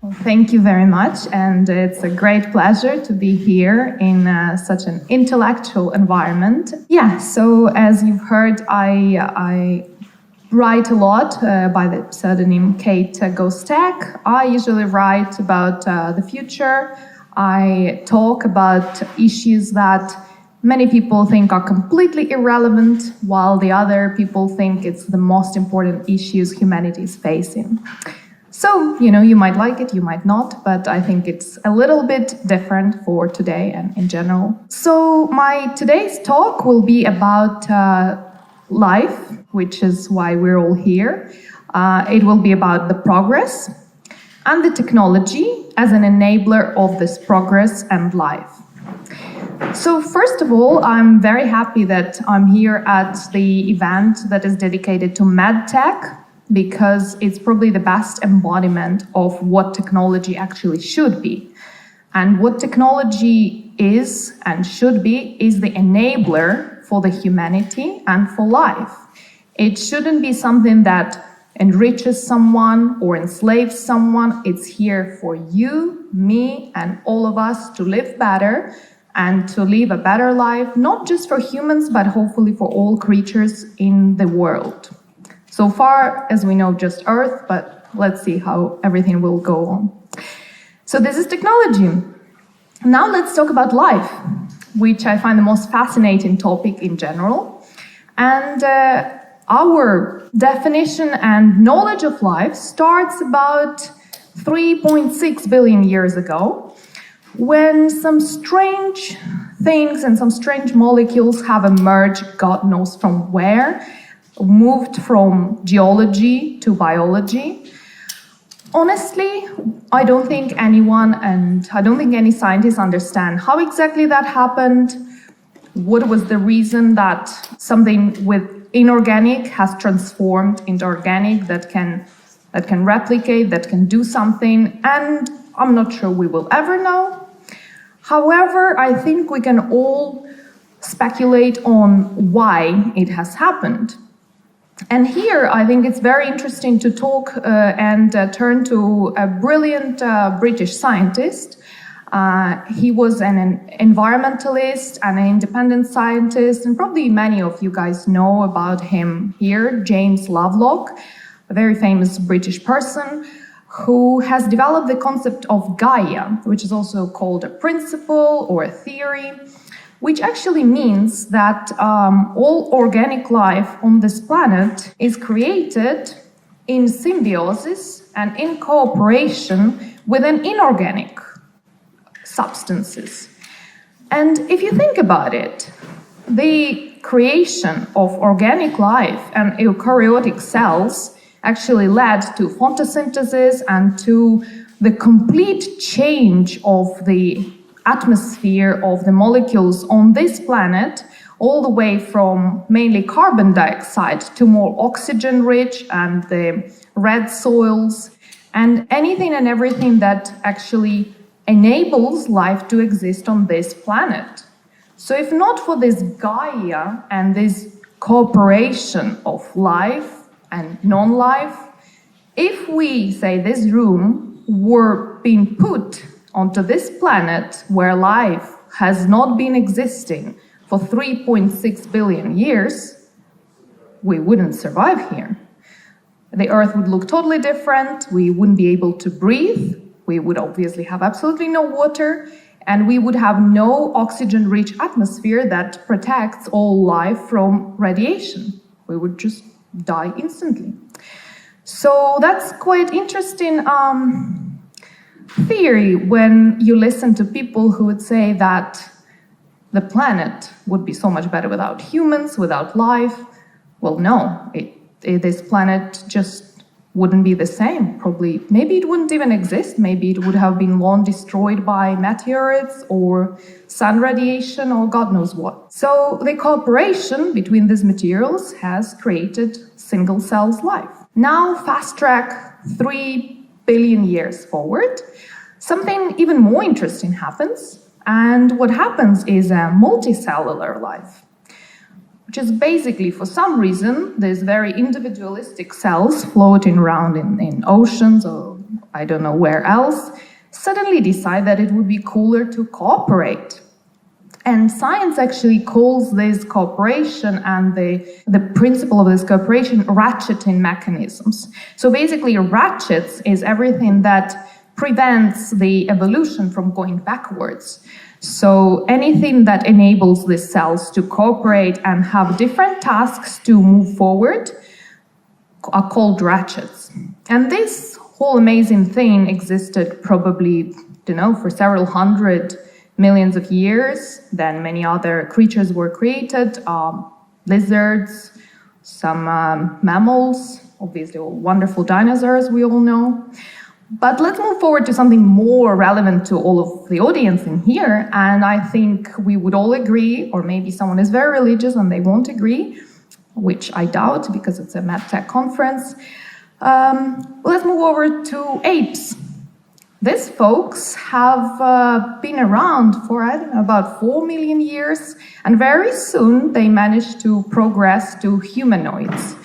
Well, thank you very much, and it's a great pleasure to be here in such an intellectual environment. Yeah, so as you've heard, I write a lot by the pseudonym Kate Goes Tech. I usually write about the future. I talk about issues that many people think are completely irrelevant, while the other people think it's the most important issues humanity is facing. So, you might like it, you might not, but I think it's a little bit different for today and in general. So my today's talk will be about life, which is why we're all here. It will be about the progress and the technology as an enabler of this progress and life. So first of all, I'm very happy that I'm here at the event that is dedicated to medtech, because it's probably the best embodiment of what technology actually should be. And what technology is and should be is the enabler for the humanity and for life. It shouldn't be something that enriches someone or enslaves someone. It's here for you, me, and all of us to live better and to live a better life, not just for humans, but hopefully for all creatures in the world. So far, as we know, just Earth, but let's see how everything will go on. So this is technology. Now let's talk about life, which I find the most fascinating topic in general. And our definition and knowledge of life starts about 3.6 billion years ago, when some strange things and some strange molecules have emerged, God knows from where, moved from geology to biology. Honestly, I don't think anyone and I don't think any scientists understand how exactly that happened. What was the reason that something with inorganic has transformed into organic that can replicate, that can do something, and I'm not sure we will ever know. However, I think we can all speculate on why it has happened. And here, I think it's very interesting to talk and turn to a brilliant British scientist. He was an environmentalist and an independent scientist, and probably many of you guys know about him here, James Lovelock, a very famous British person who has developed the concept of Gaia, which is also called a principle or a theory, which actually means that all organic life on this planet is created in symbiosis and in cooperation with an inorganic substances. And if you think about it, the creation of organic life and eukaryotic cells actually led to photosynthesis and to the complete change of the atmosphere of the molecules on this planet, all the way from mainly carbon dioxide to more oxygen-rich and the red soils, and anything and everything that actually enables life to exist on this planet. So if not for this Gaia and this cooperation of life and non-life, if we, say, this room were being put onto this planet where life has not been existing for 3.6 billion years, we wouldn't survive here. The Earth would look totally different, we wouldn't be able to breathe, we would obviously have absolutely no water, and we would have no oxygen-rich atmosphere that protects all life from radiation. We would just die instantly. So that's quite interesting theory when you listen to people who would say that the planet would be so much better without humans, without life. Well, no, this planet just wouldn't be the same. Probably, maybe it wouldn't even exist. Maybe it would have been long destroyed by meteorites or sun radiation or God knows what. So the cooperation between these materials has created single cells life. Now fast track 3 billion years forward, something even more interesting happens. And what happens is a multicellular life, which is basically, for some reason, there's very individualistic cells floating around in oceans or I don't know where else, suddenly decide that it would be cooler to cooperate. And science actually calls this cooperation and the principle of this cooperation ratcheting mechanisms. So basically, ratchets is everything that prevents the evolution from going backwards. So anything that enables these cells to cooperate and have different tasks to move forward are called ratchets. And this whole amazing thing existed probably, for several hundred millions of years. Then many other creatures were created, lizards, some mammals, obviously wonderful dinosaurs we all know. But let's move forward to something more relevant to all of the audience in here, and I think we would all agree, or maybe someone is very religious and they won't agree, which I doubt because it's a MedTech conference. Let's move over to apes. These folks have been around for, about 4 million years, and very soon they managed to progress to humanoids.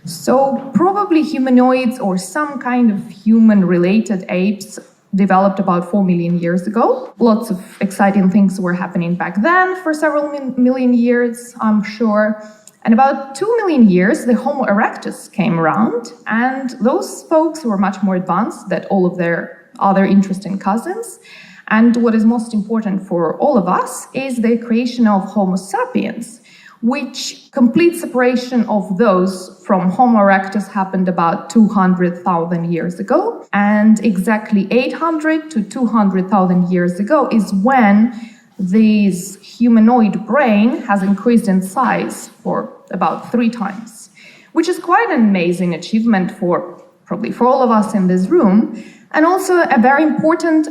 So probably humanoids or some kind of human-related apes developed about 4 million years ago. Lots of exciting things were happening back then for several million years, I'm sure. And about 2 million years, the Homo erectus came around, and those folks were much more advanced than all of their other interesting cousins. And what is most important for all of us is the creation of Homo sapiens, which complete separation of those from Homo erectus happened about 200,000 years ago. And exactly 800 to 200,000 years ago is when this humanoid brain has increased in size for about 3 times, which is quite an amazing achievement probably for all of us in this room, and also a very important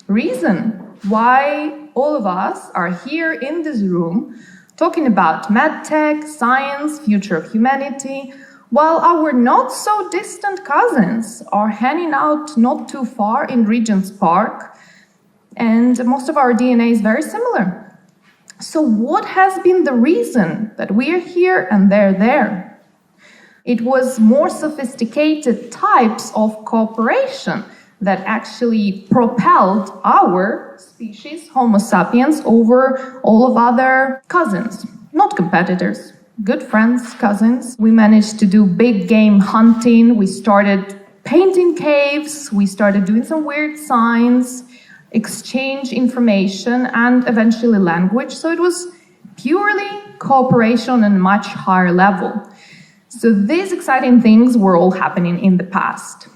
reason why all of us are here in this room talking about medtech, science, future of humanity, while our not so distant cousins are hanging out not too far in Regent's Park, and most of our DNA is very similar. So what has been the reason that we are here and they're there? It was more sophisticated types of cooperation that actually propelled our species, Homo sapiens, over all of other cousins, not competitors, good friends, cousins. We managed to do big game hunting, we started painting caves, we started doing some weird signs, exchange information, and eventually language. So it was purely cooperation on a much higher level. So these exciting things were all happening in the past.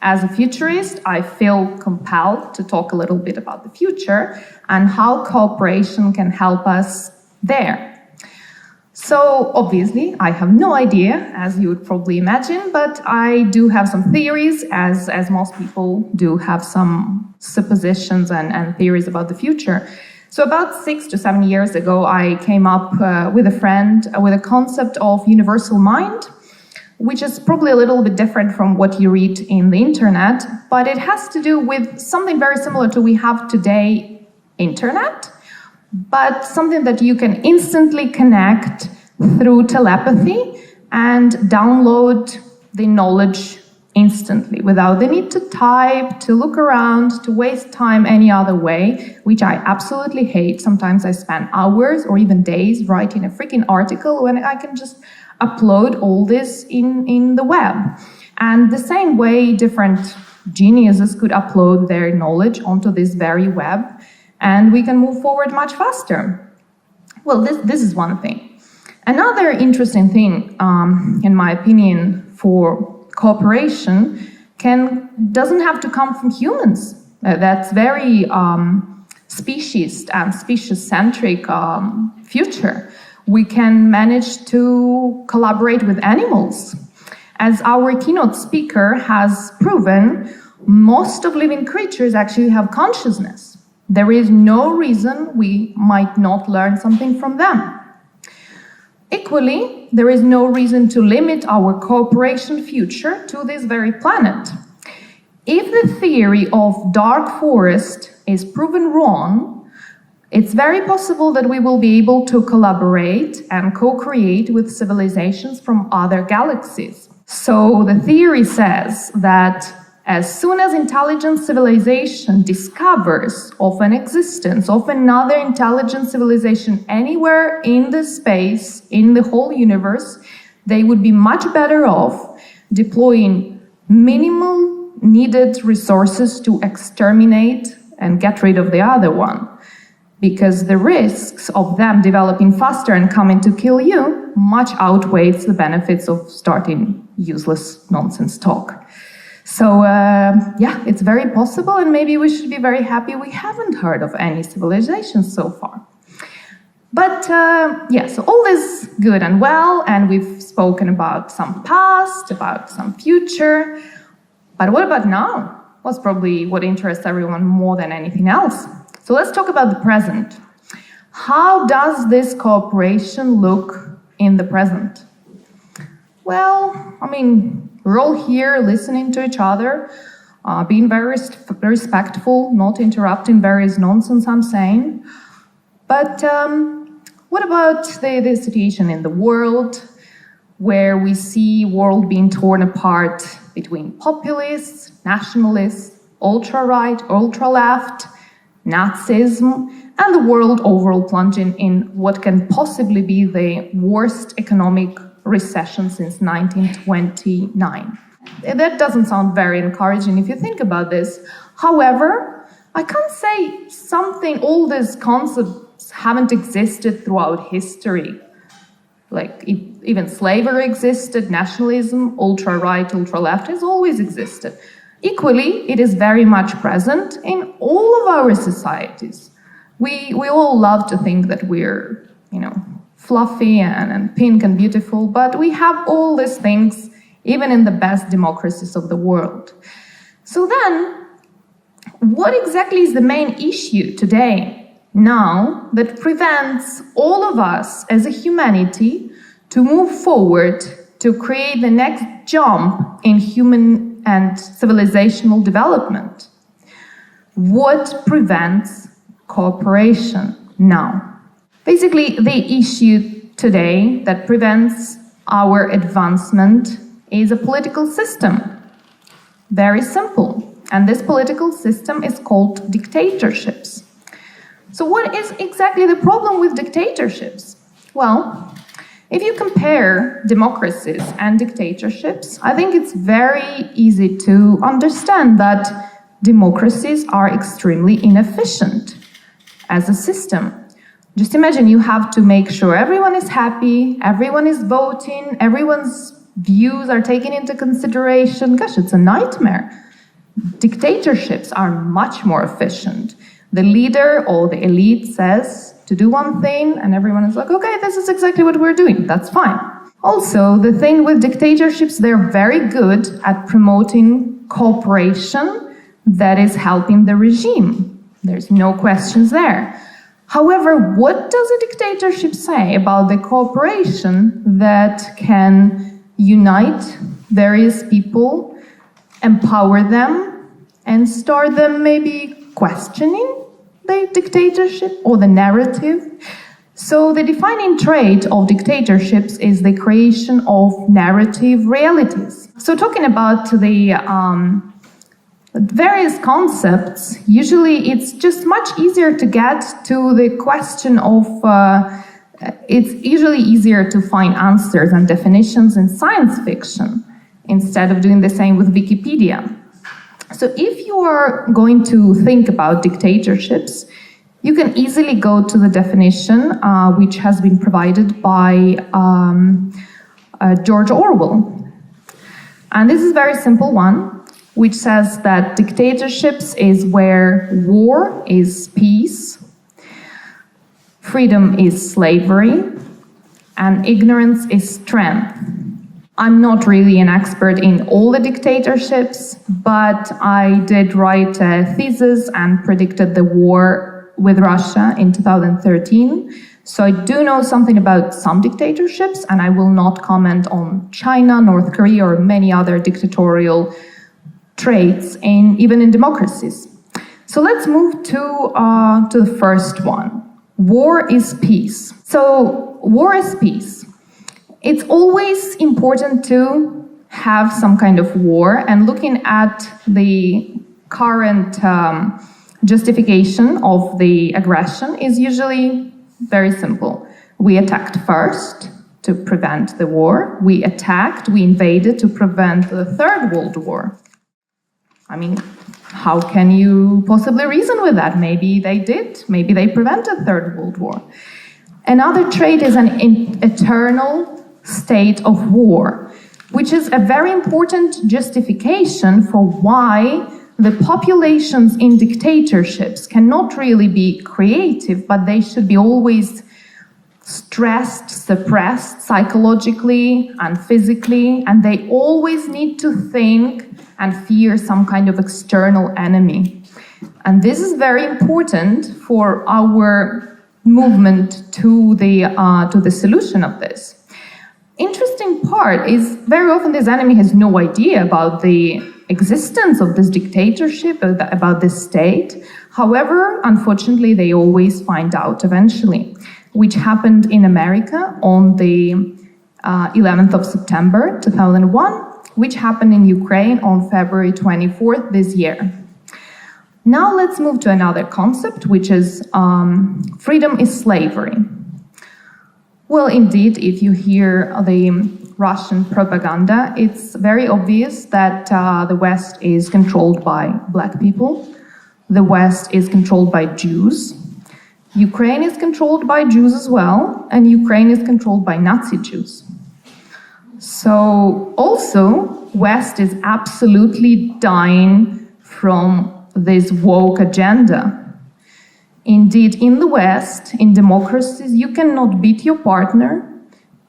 As a futurist, I feel compelled to talk a little bit about the future and how cooperation can help us there. So obviously, I have no idea, as you would probably imagine, but I do have some theories, as most people do have some suppositions and theories about the future. So about 6 to 7 years ago, I came up with a friend with a concept of universal mind, which is probably a little bit different from what you read in the internet, but it has to do with something very similar to we have today, internet, but something that you can instantly connect through telepathy and download the knowledge instantly without the need to type, to look around, to waste time any other way, which I absolutely hate. Sometimes I spend hours or even days writing a freaking article when I can just upload all this in the web. And the same way different geniuses could upload their knowledge onto this very web, and we can move forward much faster. Well, this is one thing. Another interesting thing, in my opinion, for cooperation doesn't have to come from humans. That's very speciesist and species-centric future. We can manage to collaborate with animals. As our keynote speaker has proven, most of living creatures actually have consciousness. There is no reason we might not learn something from them. Equally, there is no reason to limit our cooperation future to this very planet. If the theory of dark forest is proven wrong, it's very possible that we will be able to collaborate and co-create with civilizations from other galaxies. So the theory says that As soon as intelligent civilization discovers of an existence of another intelligent civilization anywhere in the space, in the whole universe, they would be much better off deploying minimal needed resources to exterminate and get rid of the other one. Because the risks of them developing faster and coming to kill you much outweighs the benefits of starting useless nonsense talk. So, yeah, it's very possible, and maybe we should be very happy we haven't heard of any civilizations so far. But, yeah, so all this good and well, and we've spoken about some past, about some future, but what about now? That's probably what interests everyone more than anything else. So let's talk about the present. How does this cooperation look in the present? Well, I mean, we're all here listening to each other, being very respectful, not interrupting various nonsense I'm saying. But what about the situation in the world where we see world being torn apart between populists, nationalists, ultra-right, ultra-left, Nazism, and the world overall plunging in what can possibly be the worst economic recession since 1929. That doesn't sound very encouraging if you think about this. However, I can't say all these concepts haven't existed throughout history. Like even slavery existed, nationalism, ultra-right, ultra-left has always existed. Equally, it is very much present in all of our societies. We all love to think that we're, fluffy and pink and beautiful, but we have all these things even in the best democracies of the world. So then, what exactly is the main issue today, now, that prevents all of us as a humanity to move forward to create the next jump in human and civilizational development? What prevents cooperation now? Basically, the issue today that prevents our advancement is a political system. Very simple. And this political system is called dictatorships. So what is exactly the problem with dictatorships? Well, if you compare democracies and dictatorships, I think it's very easy to understand that democracies are extremely inefficient as a system. Just imagine you have to make sure everyone is happy, everyone is voting, everyone's views are taken into consideration. Gosh, it's a nightmare. Dictatorships are much more efficient. The leader or the elite says to do one thing, and everyone is like, okay, this is exactly what we're doing, that's fine. Also, the thing with dictatorships, they're very good at promoting cooperation that is helping the regime. There's no questions there. However, what does a dictatorship say about the cooperation that can unite various people, empower them, and start them maybe questioning the dictatorship or the narrative? So the defining trait of dictatorships is the creation of narrative realities. So talking about the various concepts, usually it's just much easier to get to the question of, it's usually easier to find answers and definitions in science fiction instead of doing the same with Wikipedia. So if you are going to think about dictatorships, you can easily go to the definition which has been provided by George Orwell. And this is a very simple one, which says that dictatorships is where war is peace, freedom is slavery, and ignorance is strength. I'm not really an expert in all the dictatorships, but I did write a thesis and predicted the war with Russia in 2013. So I do know something about some dictatorships, and I will not comment on China, North Korea, or many other dictatorial traits even in democracies. So let's move to the first one. War is peace. So war is peace. It's always important to have some kind of war, and looking at the current justification of the aggression is usually very simple. We attacked first to prevent the war. We invaded to prevent the Third World War. I mean, how can you possibly reason with that? Maybe they did. Maybe they prevented Third World War. Another trait is an eternal state of war, which is a very important justification for why the populations in dictatorships cannot really be creative, but they should be always stressed, suppressed psychologically and physically, and they always need to think and fear some kind of external enemy. And this is very important for our movement to the solution of this. Interesting part is very often this enemy has no idea about the existence of this dictatorship, about this state. However, unfortunately, they always find out eventually, which happened in America on the 11th of September 2001, which happened in Ukraine on February 24th this year. Now let's move to another concept, which is freedom is slavery. Well, indeed, if you hear the Russian propaganda, it's very obvious that the West is controlled by black people. The West is controlled by Jews. Ukraine is controlled by Jews as well, and Ukraine is controlled by Nazi Jews. So also, West is absolutely dying from this woke agenda. Indeed, in the West, in democracies, you cannot beat your partner,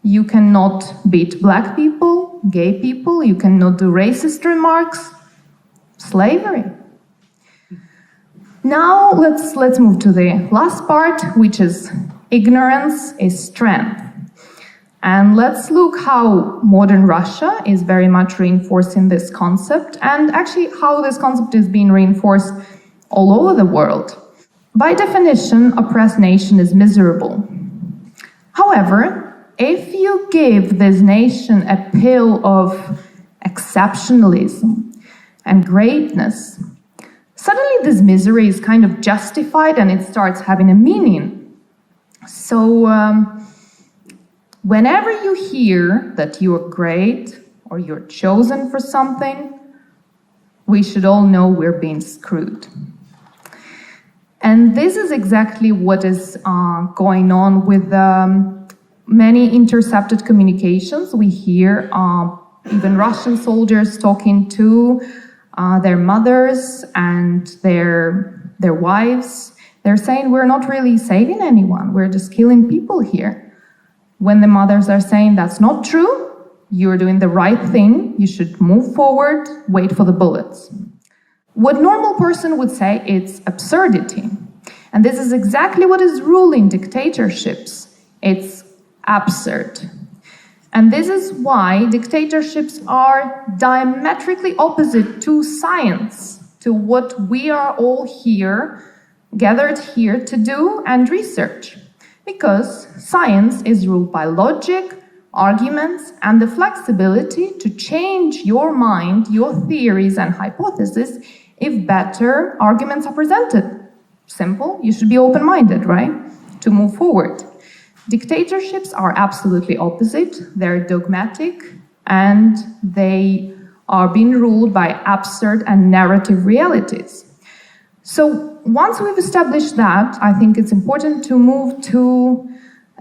you cannot beat black people, gay people, you cannot do racist remarks. Slavery. Now let's move to the last part, which is ignorance is strength. And let's look how modern Russia is very much reinforcing this concept, and actually how this concept is being reinforced all over the world. By definition, oppressed nation is miserable. However, if you give this nation a pill of exceptionalism and greatness, suddenly this misery is kind of justified and it starts having a meaning. So whenever you hear that you're great or you're chosen for something, we should all know we're being screwed. And this is exactly what is going on with many intercepted communications. We hear even Russian soldiers talking to their mothers and their wives. They're saying, we're not really saving anyone, we're just killing people here. When the mothers are saying, that's not true, you're doing the right thing, you should move forward, wait for the bullets. What normal person would say, it's absurdity. And this is exactly what is ruling dictatorships. It's absurd. And this is why dictatorships are diametrically opposite to science, to what we are all here, gathered here to do and research. Because science is ruled by logic, arguments, and the flexibility to change your mind, your theories and hypotheses if better arguments are presented. Simple, you should be open-minded, right? To move forward. Dictatorships are absolutely opposite. They're dogmatic and they are being ruled by absurd and narrative realities. So once we've established that, I think it's important to move to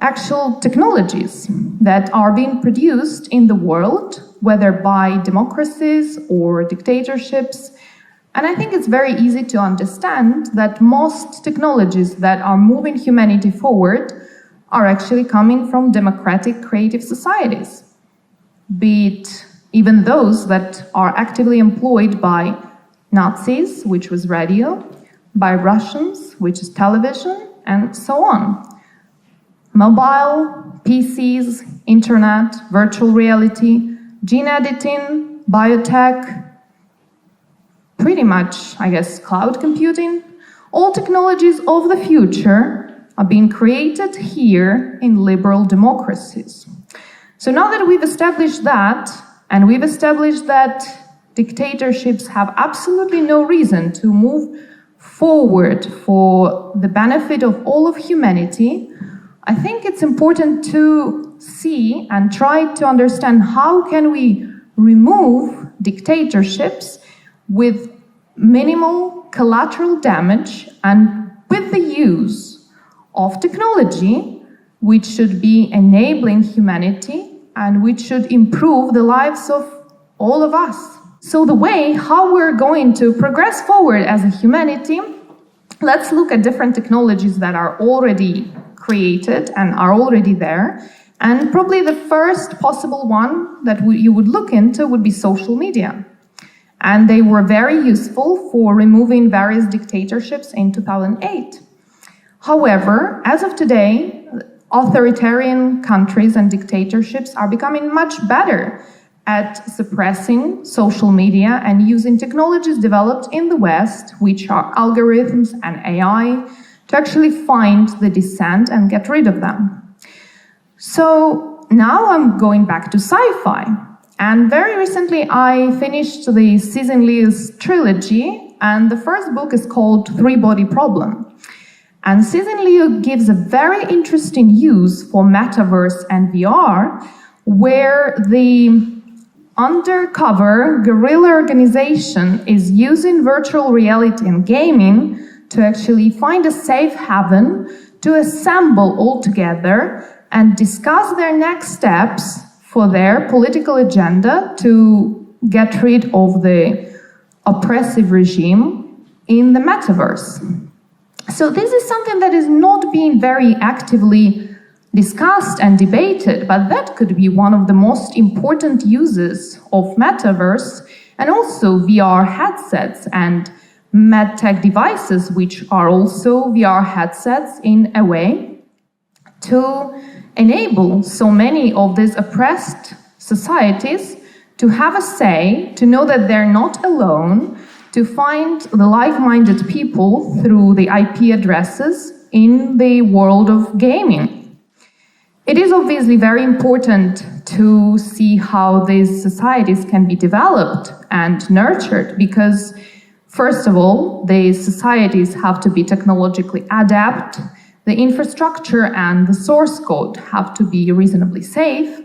actual technologies that are being produced in the world, whether by democracies or dictatorships. And I think it's very easy to understand that most technologies that are moving humanity forward are actually coming from democratic creative societies, be it even those that are actively employed by Nazis, which was radio, by Russians, which is television, and so on. Mobile, PCs, internet, virtual reality, gene editing, biotech, pretty much, I guess, cloud computing. All technologies of the future are being created here in liberal democracies. So now that we've established that, And we've established that dictatorships have absolutely no reason to move forward for the benefit of all of humanity. I think it's important to see and try to understand how can we remove dictatorships with minimal collateral damage and with the use of technology, which should be enabling humanity and which should improve the lives of all of us. So the way how we're going to progress forward as a humanity, let's look at different technologies that are already created and are already there. And probably the first possible one that you would look into would be social media. And they were very useful for removing various dictatorships in 2008. However, as of today, authoritarian countries and dictatorships are becoming much better at suppressing social media and using technologies developed in the West, which are algorithms and AI, to actually find the dissent and get rid of them. So now I'm going back to sci-fi. And very recently I finished the Cixin Liu's trilogy, and the first book is called Three-Body Problem. And Cixin Liu gives a very interesting use for metaverse and VR, where the undercover guerrilla organization is using virtual reality and gaming to actually find a safe haven, to assemble all together and discuss their next steps for their political agenda to get rid of the oppressive regime in the metaverse. So this is something that is not being very actively discussed and debated, but that could be one of the most important uses of metaverse, and also VR headsets and medtech devices, which are also VR headsets in a way, to enable so many of these oppressed societies to have a say, to know that they're not alone, to find the like-minded people through the IP addresses in the world of gaming. It is obviously very important to see how these societies can be developed and nurtured, because first of all, the societies have to be technologically adept, the infrastructure and the source code have to be reasonably safe,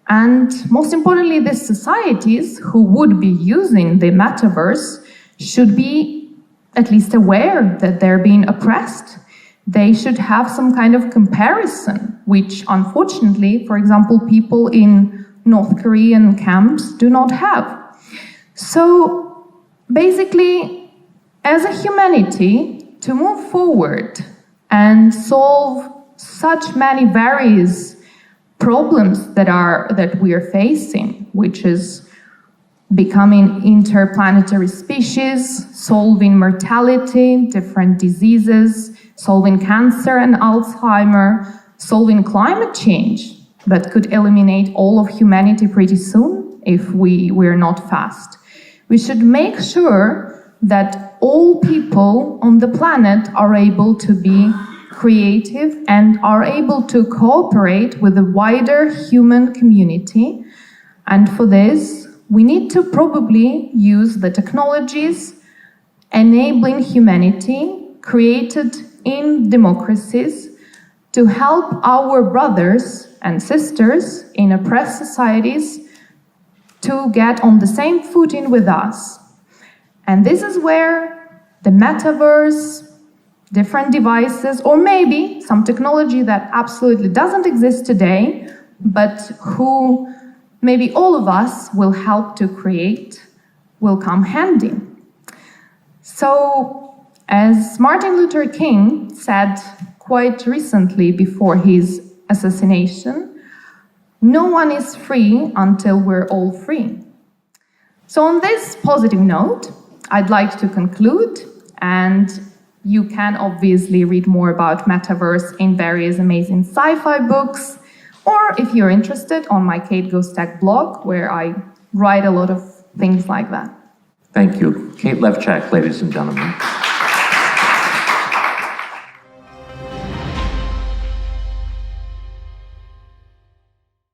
and most importantly, these societies who would be using the metaverse should be at least aware that they're being oppressed. They should have some kind of comparison, which unfortunately, for example, people in North Korean camps do not have. So basically, as a humanity, to move forward and solve such many various problems that we are facing, which is becoming interplanetary species, solving mortality, different diseases, solving cancer and Alzheimer, solving climate change, that could eliminate all of humanity pretty soon if we're not fast. We should make sure that all people on the planet are able to be creative and are able to cooperate with the wider human community. And for this, we need to probably use the technologies enabling humanity created in democracies to help our brothers and sisters in oppressed societies to get on the same footing with us. And this is where the metaverse, different devices, or maybe some technology that absolutely doesn't exist today, but who maybe all of us will help to create, will come handy. So, as Martin Luther King said quite recently before his assassination, no one is free until we're all free. So on this positive note, I'd like to conclude, and you can obviously read more about metaverse in various amazing sci-fi books, or if you're interested, on my Kate Goes Tech blog, where I write a lot of things like that. Thank you. Kate Levchak, ladies and gentlemen.